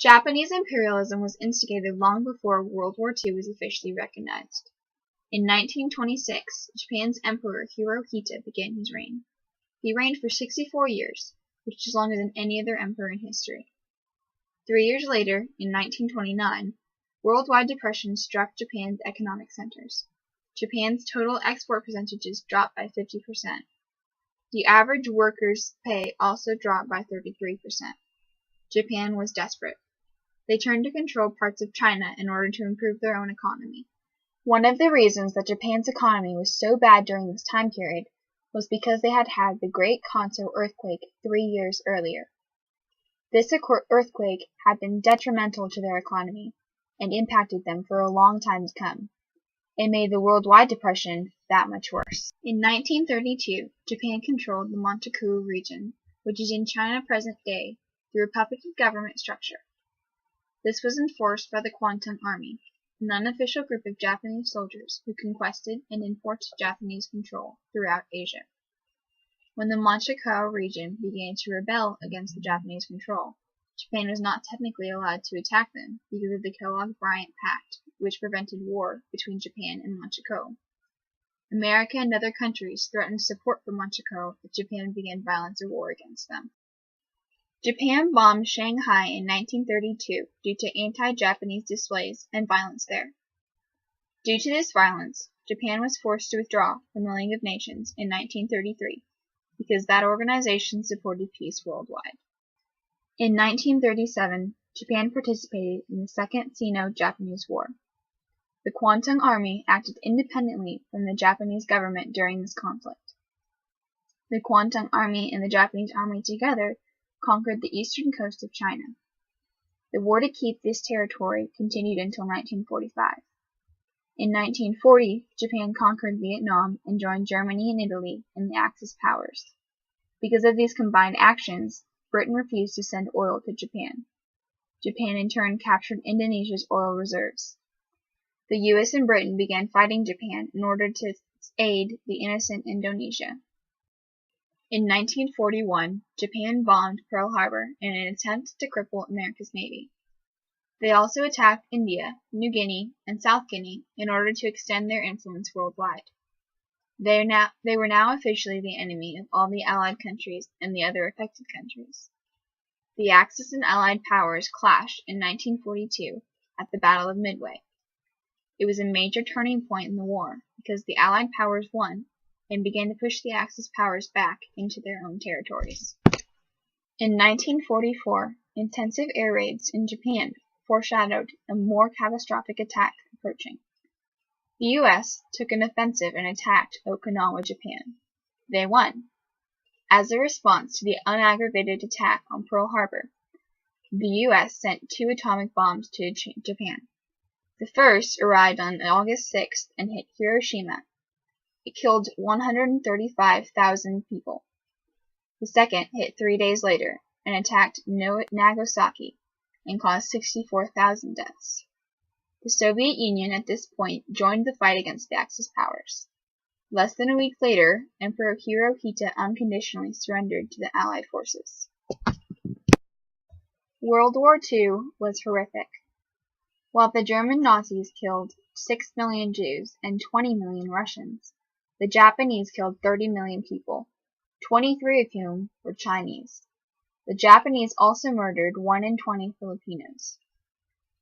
Japanese imperialism was instigated long before World War II was officially recognized. In 1926, Japan's Emperor Hirohito began his reign. He reigned for 64 years, which is longer than any other emperor in history. 3 years later, in 1929, worldwide depression struck Japan's economic centers. Japan's total export percentages dropped by 50%. The average worker's pay also dropped by 33%. Japan was desperate. They turned to control parts of China in order to improve their own economy. One of the reasons that Japan's economy was so bad during this time period was because they had had the Great Kanto earthquake 3 years earlier. This earthquake had been detrimental to their economy and impacted them for a long time to come. It made the worldwide depression that much worse. In 1932, Japan controlled the Manchukuo region, which is in China present day, through a puppeted government structure. This was enforced by the Kwantung Army, an unofficial group of Japanese soldiers who conquested and enforced Japanese control throughout Asia. When the Manchukuo region began to rebel against the Japanese control, Japan was not technically allowed to attack them because of the Kellogg-Briand Pact, which prevented war between Japan and Manchukuo. America and other countries threatened support for Manchukuo if Japan began violence or war against them. Japan bombed Shanghai in 1932 due to anti-Japanese displays and violence there. Due to this violence, Japan was forced to withdraw from the League of Nations in 1933 because that organization supported peace worldwide. In 1937, Japan participated in the Second Sino-Japanese War. The Kwantung Army acted independently from the Japanese government during this conflict. The Kwantung Army and the Japanese Army together conquered the eastern coast of China. The war to keep this territory continued until 1945. In 1940, Japan conquered Vietnam and joined Germany and Italy in the Axis powers. Because of these combined actions, Britain refused to send oil to Japan. Japan in turn captured Indonesia's oil reserves. The US and Britain began fighting Japan in order to aid the innocent Indonesia. In 1941, Japan bombed Pearl Harbor in an attempt to cripple America's Navy. They also attacked India, New Guinea, and South Guinea in order to extend their influence worldwide. They were now officially the enemy of all the Allied countries and the other affected countries. The Axis and Allied powers clashed in 1942 at the Battle of Midway. It was a major turning point in the war because the Allied powers won and began to push the Axis powers back into their own territories. In 1944, intensive air raids in Japan foreshadowed a more catastrophic attack approaching. The U.S. took an offensive and attacked Okinawa, Japan. They won. As a response to the unaggravated attack on Pearl Harbor, the U.S. sent 2 atomic bombs to Japan. The first arrived on August 6th and hit Hiroshima. It killed 135,000 people. The second hit 3 days later and attacked Nagasaki and caused 64,000 deaths. The Soviet Union at this point joined the fight against the Axis powers. Less than a week later, Emperor Hirohito unconditionally surrendered to the Allied forces. World War II was horrific. While the German Nazis killed 6 million Jews and 20 million Russians, the Japanese killed 30 million people, 23 of whom were Chinese. The Japanese also murdered 1 in 20 Filipinos.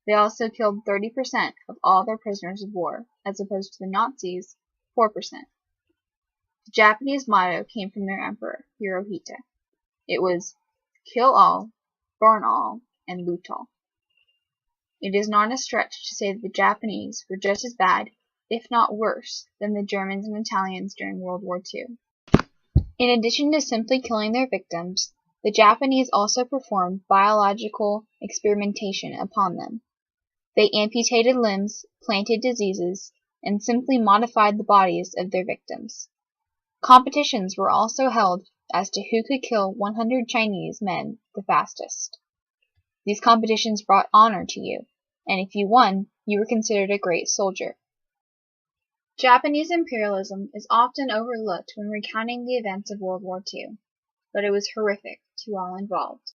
They also killed 30% of all their prisoners of war, as opposed to the Nazis' 4%. The Japanese motto came from their emperor, Hirohito. It was, "Kill all, burn all, and loot all." It is not a stretch to say that the Japanese were just as bad, if not worse, than the Germans and Italians during World War II. In addition to simply killing their victims, the Japanese also performed biological experimentation upon them. They amputated limbs, planted diseases, and simply modified the bodies of their victims. Competitions were also held as to who could kill 100 Chinese men the fastest. These competitions brought honor to you, and if you won, you were considered a great soldier. Japanese imperialism is often overlooked when recounting the events of World War II, but it was horrific to all involved.